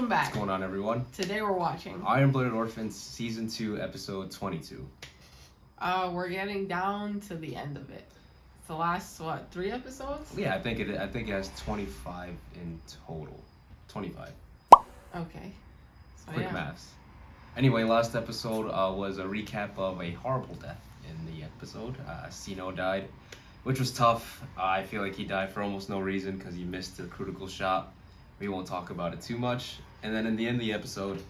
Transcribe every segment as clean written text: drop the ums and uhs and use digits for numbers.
Welcome back. What's going on, everyone? Today we're watching Iron-Blooded Orphans Season 2, Episode 22. We're getting down to the end of it. It's the last, 3 episodes? Yeah, I think it has 25 in total. 25. Okay. So, Quick maths. Anyway, last episode was a recap of a horrible death in the episode. Sino died, which was tough. I feel like he died for almost no reason because he missed a critical shot. We won't talk about it too much. And then in the end of the episode,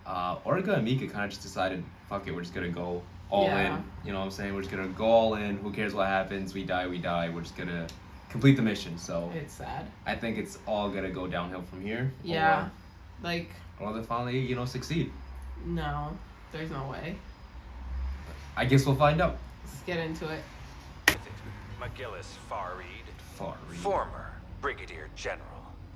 Orga and Mika kind of just decided, fuck it, we're just gonna go all in. You know what I'm saying? We're just gonna go all in. Who cares what happens? We die, we die. We're just gonna complete the mission. So it's sad. I think it's all gonna go downhill from here. Yeah. Or they finally, succeed. No, there's no way. I guess we'll find out. Let's get into it. McGillis Farid, Farid. former Brigadier General.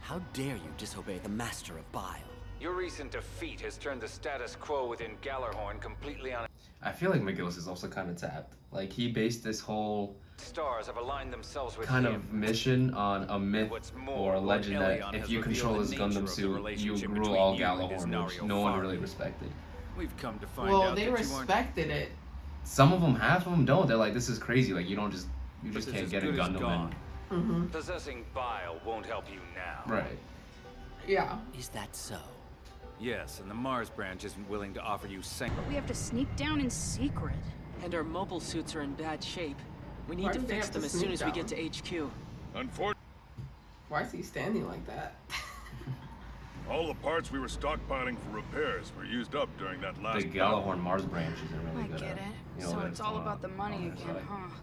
How dare you disobey the Master of Bile? Your recent defeat has turned the status quo within Gallarhorn completely on. I feel like McGillis is also kind of tapped. Like, he based this whole Stars have aligned themselves with kind him. of mission on a myth What's more, or a legend Lord that Elion if has you control revealed his the nature Gundam of the suit, you relationship rule between all you and Gallarhorn, which Desiree&Oscar. no one really respected. We've come to find Well, out they that respected it. Some of them, half of them don't. They're like, this is crazy. Like, you just This can't is get a good as Gundam gone. Mm-hmm. Possessing bile won't help you now. Right. Yeah. Is that so? Yes, and the Mars branch isn't willing to offer you But we have to sneak down in secret. And our mobile suits are in bad shape. We Why need to do they fix have to them as soon sneak as we down? get to HQ. Unfortunately, Why is he standing like that? all the parts we were stockpiling for repairs were used up during that last The Gallarhorn Mars branch isn't I really good get at, it. you know, So that, it's all about the money on their again, side. huh?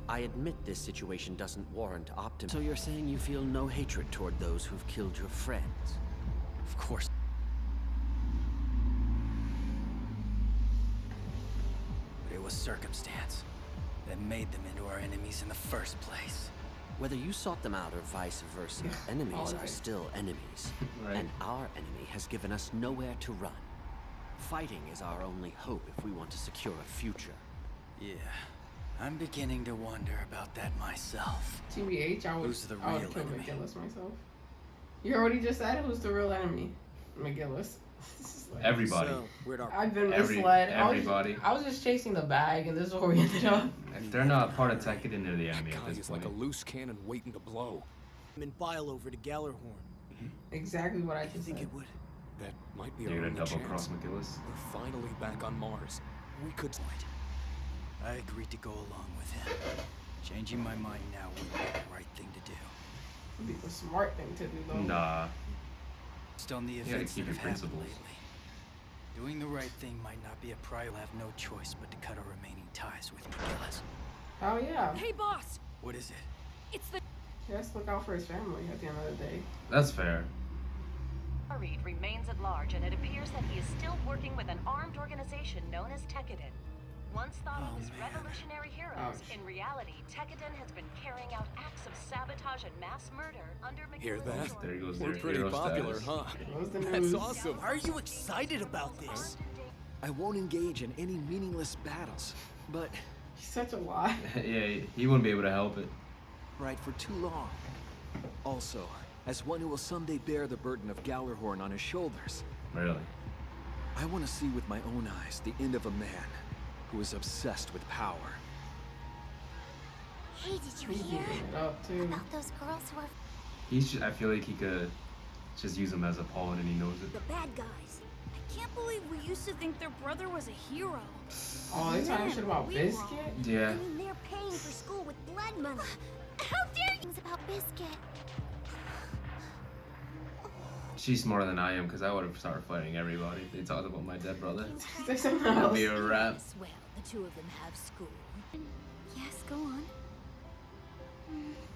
I admit this situation doesn't warrant optimism. So you're saying you feel no hatred toward those who've killed your friends? Of course. But it was circumstance that made them into our enemies in the first place. Whether you sought them out or vice versa, enemies All are right. still enemies. Right. And our enemy has given us nowhere to run. Fighting is our only hope if we want to secure a future. Yeah, I'm beginning to wonder about that myself. TBH, I would Who's the I would real kill enemy? McGillis myself. You already just said who's the real enemy. McGillis. This is like- Everybody. So, where'd our I've been Every- misled. everybody. I was just chasing the bag, and this is where we ended up. If they're not part of Tekiden, they're the enemy That at guy this is point. like a loose cannon waiting to blow. And Bile over to Gallarhorn. Exactly what I I just think said. it would. That might be You're our gonna only double chance. cross McGillis? We're finally back on Mars. We could. I agreed to go along with him. Changing my mind now would be the right thing to do. It'd be the smart thing to do, though. Nah. Just on the gotta events keep that your have happened principles. lately. Doing the right thing might not be a priority. We'll have no choice but to cut our remaining ties with McGillis. Oh yeah. Hey, boss! What is it? It's the He has to look out for his family at the end of the day. That's fair. Farid remains at large, and it appears that he is still working with an armed organization known as Tekiden. Once thought of as revolutionary heroes, Ouch. in reality, Tekiden has been carrying out acts of sabotage and mass murder under Hear McGillis' that? authority. There goes We're their pretty hero popular, status. huh? What was the That's news? awesome. Why are you excited about this? I won't engage in any meaningless battles, but He's such a lie. Yeah, he wouldn't be able to help it. right for too long. Also, as one who will someday bear the burden of Gallarhorn on his shoulders, Really. I want to see with my own eyes the end of a man who is obsessed with power. Hey, did you He's hear beating it up too. about those girls who are I feel like he could just use him as a pawn and he knows it. the bad guys? I can't believe we used to think their brother was a hero. Oh, they talking shit about We Biscuit? Yeah. I mean, they're paying for school with blood money. How dare you? Things about Biscuit. She's smarter than I am because I would have started fighting everybody if they talked about my dead brother. Say something That'd else. be a wrap. Well, the two of them have school. Yes, go on.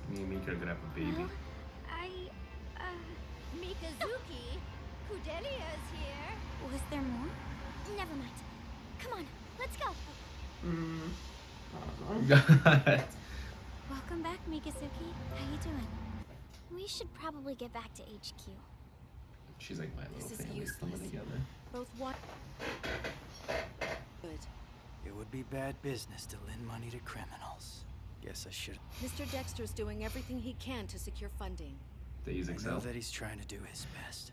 Me and Mika are gonna have a baby. Well, Mikazuki, Kudelia's here. Was there more? Never mind. Come on, let's go. I don't know. Welcome back, Mikazuki. How you doing? We should probably get back to HQ. She's like my little This is family coming useless. together. Both one. Good. It would be bad business to lend money to criminals. Guess I should. Mr. Dexter's doing everything he can to secure funding. They use I know Excel. that he's trying to do his best.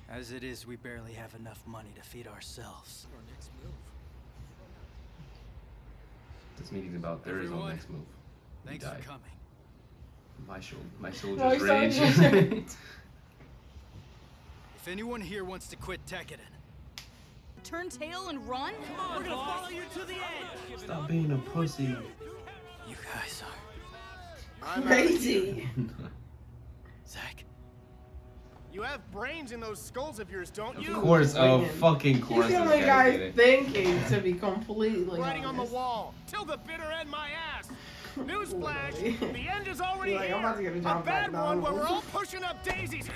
As it is, we barely have enough money to feed ourselves. Our next move. This meeting's about there is no Everyone, next move. We Thanks die. for coming. My No, soldier's he's not rage. good. If anyone here wants to quit Tekkadan, Turn tail and run? We're gonna follow you to the end. Stop being a pussy. you guys are. Crazy. Zach, You have brains in those skulls of yours, don't Of you? course, Friggin'. fucking You course. feel This like guy guys did it. thinking, to be completely Writing on the honest. wall. Till the bitter end my ass. Newsflash, Literally. the end is already You're like, I'm about to here. get a A job bad back one where now. we're all pushing up daisies.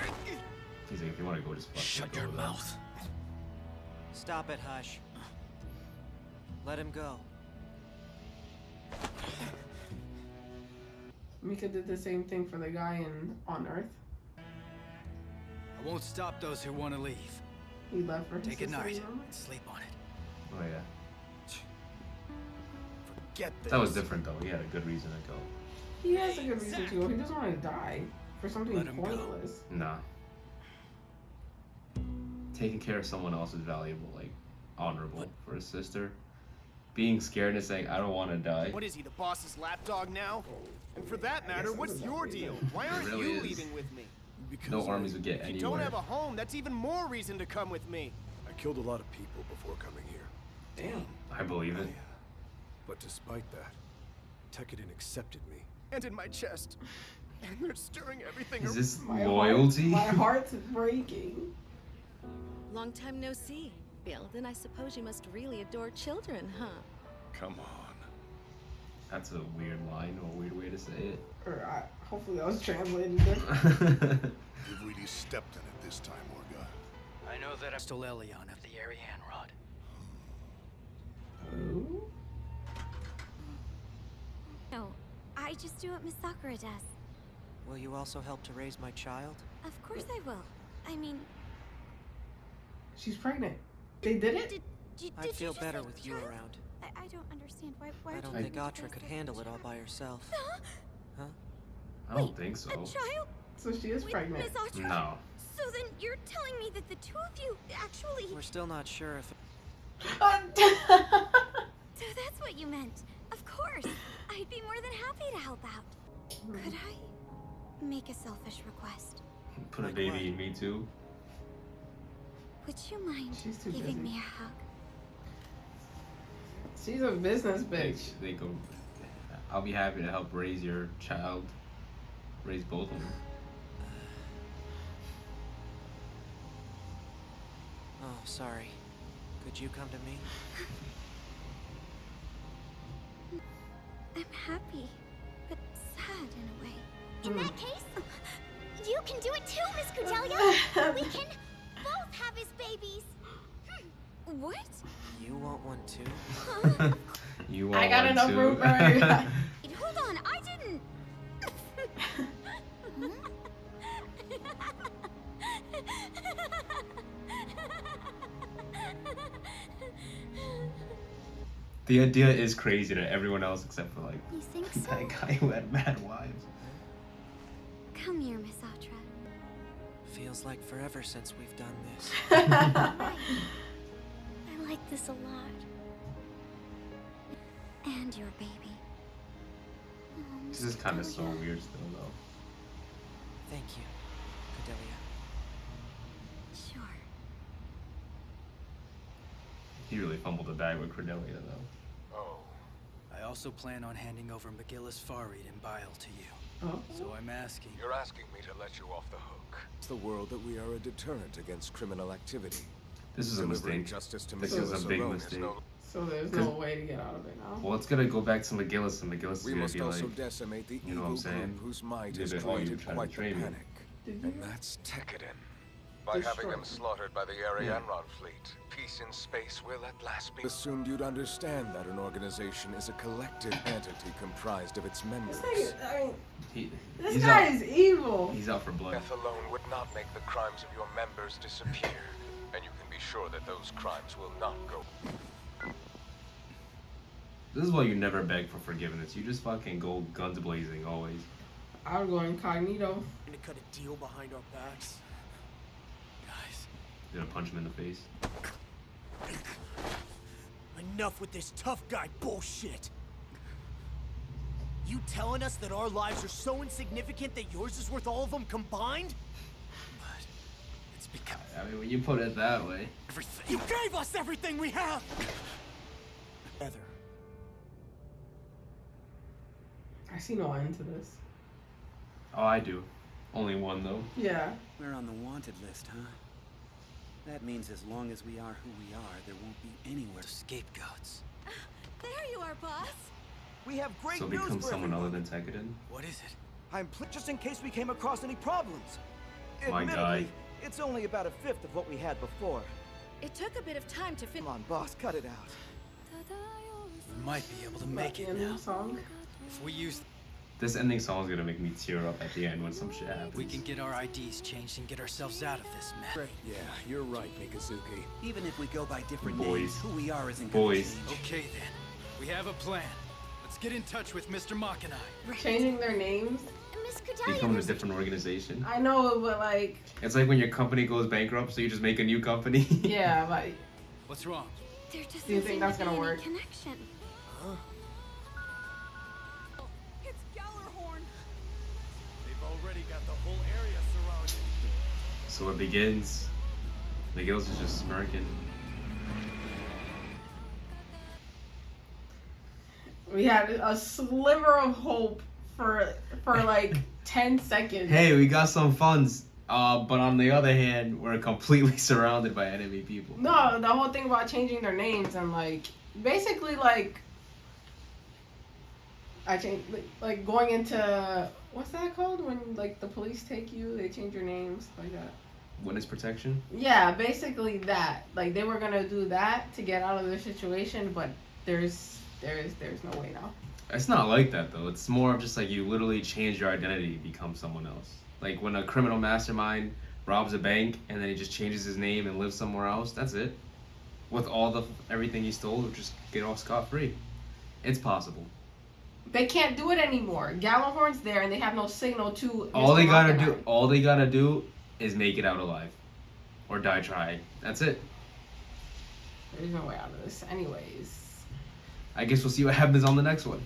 He's like, if you want to go, just fucking shut go your then. mouth. Stop it, Hush. Let him go. Mika did the same thing for the guy on Earth. I won't stop those who want to leave. He left for his Take a sister, night remember? and sleep on it. Oh yeah. Get this. That was different though. He had a good reason to go. He has a good reason to go. He doesn't want to die for something Let him go. pointless. Nah. Taking care of someone else is valuable, like honorable for his sister. Being scared and saying, I don't want to die. What is he, the boss's lapdog now? And for that matter, what's your deal? Why aren't really you is. leaving with me? No armies would get If you don't anywhere. have a home, that's even more reason to come with me. I killed a lot of people before coming here. Damn. I believe it. But despite that, Tekkadan accepted me. And in my chest. And they're stirring everything Is around. this My loyalty? Heart, my heart's breaking. Long time no see. Bill, then I suppose you must really adore children, huh? Come on. That's a weird line or a weird way to say it. Or hopefully that was translated different. You've really stepped in it this time, Orga. I know that I'm still Elion of the Ariane Rod. Ooh. No, I just do what Miss Sakura does. Will you also help to raise my child? Of course I will. I mean, She's pregnant. They did it? did I'd you feel just better say with you child? around. I don't understand. Why I would don't you think want Atra to could say handle it all child? by herself. Huh? I don't think so. A child? So she is Wait, pregnant. Miss Atra? No. So then you're telling me that the two of you actually... We're still not sure if... So that's what you meant. Of course. I'd be more than happy to help out. Could I make a selfish request? Put a Like baby what? in me too. Would you mind She's too giving busy. me a hug? She's a business bitch. They go. I'll be happy to help raise your child. Raise both of them. Oh, sorry. Could you come to me? I'm happy, but sad in a way. In that case, you can do it too, Miss Cordelia. We can both have his babies. What? You want one too? You want I got one enough too? room for everybody. Hold on, I didn't. The idea is crazy to everyone else except for like You think so? that guy who had mad wives. Come here, Miss Atra. Feels like forever since we've done this. I like this a lot. And your baby. Oh, This Miss is kind of so Cordelia. weird still though. Thank you, Cordelia. Sure. He really fumbled the bag with Cordelia though. Oh. I also plan on handing over McGillis Farid and Bile to you. Oh. So I'm asking. You're asking me to let you off the hook. It's the world that we are a deterrent against criminal activity. This is a Delivering mistake. justice to This is McGillis a big alone is mistake. no- So there's no way to get out of it now. Well, it's gonna go back to McGillis, and McGillis is We gonna must be also like, decimate the you know what I'm evil saying? group whose might Did has it all you created trying to quite the train me. panic. Did And you? that's Tekkadan. By having them slaughtered by the Arianron fleet, peace in space will at last be assumed you'd understand that an organization is a collective entity comprised of its members. This nigga, I mean, this he's guy out. is evil. He's out for blood. Death alone would not make the crimes of your members disappear, and you can be sure that those crimes will not go. This is why you never beg for forgiveness. You just fucking go guns blazing always. I would go incognito. To cut a deal behind our backs. Guys, You're gonna punch him in the face. Enough with this tough guy bullshit. You telling us that our lives are so insignificant that yours is worth all of them combined? But it's because I mean, when you put it that way. everything. You gave us everything we have. Together. I see no end to this. Oh, I do. Only one though. Yeah. We're on the wanted list, huh? That means as long as we are who we are, there won't be anywhere scapegoats. There you are, boss. We have great So news become for someone everyone. other than Tekkadan. What is it? Just in case we came across any problems. My guy. It's only about a fifth of what we had before. It took a bit of time to Come on, boss, cut it out. We might be able to make it Ending now. song. If we use, This ending song is gonna make me tear up at the end when some shit happens. we can get our IDs changed and get ourselves out of this mess. Yeah, you're right, Mikazuki. Even if we go by different Boys. names, who we are isn't Boys. gonna change. Okay then, we have a plan. Let's get in touch with Mr. Makanai. Changing their names. Miss Kudalia, Becoming a different organization. I know, but like, It's like when your company goes bankrupt, so you just make a new company. yeah, like, What's wrong? there just Do you doesn't think seem that's to be gonna any work? connection. It's Gallarhorn. They've already got the whole area surrounded. So it begins. Miguel's is just smirking. we had a sliver of hope for like 10 seconds. Hey, we got some funds. But on the other hand, we're completely surrounded by enemy people. No, the whole thing about changing their names and like, basically like, I changed, like going into, what's that called? When like the police take you, they change your names, like that. Witness protection? Yeah, basically that. Like they were gonna do that to get out of their situation, but there's no way now. It's not like that though. It's more of just like you literally change your identity to become someone else. Like when a criminal mastermind robs a bank and then he just changes his name and lives somewhere else, that's it. With everything he stole, just get off scot-free. It's possible. They can't do it anymore. Gallarhorn's there and they have no signal to All Mr. they gotta do is make it out alive. Or die trying. That's it. There's no way out of this anyways. I guess we'll see what happens on the next one.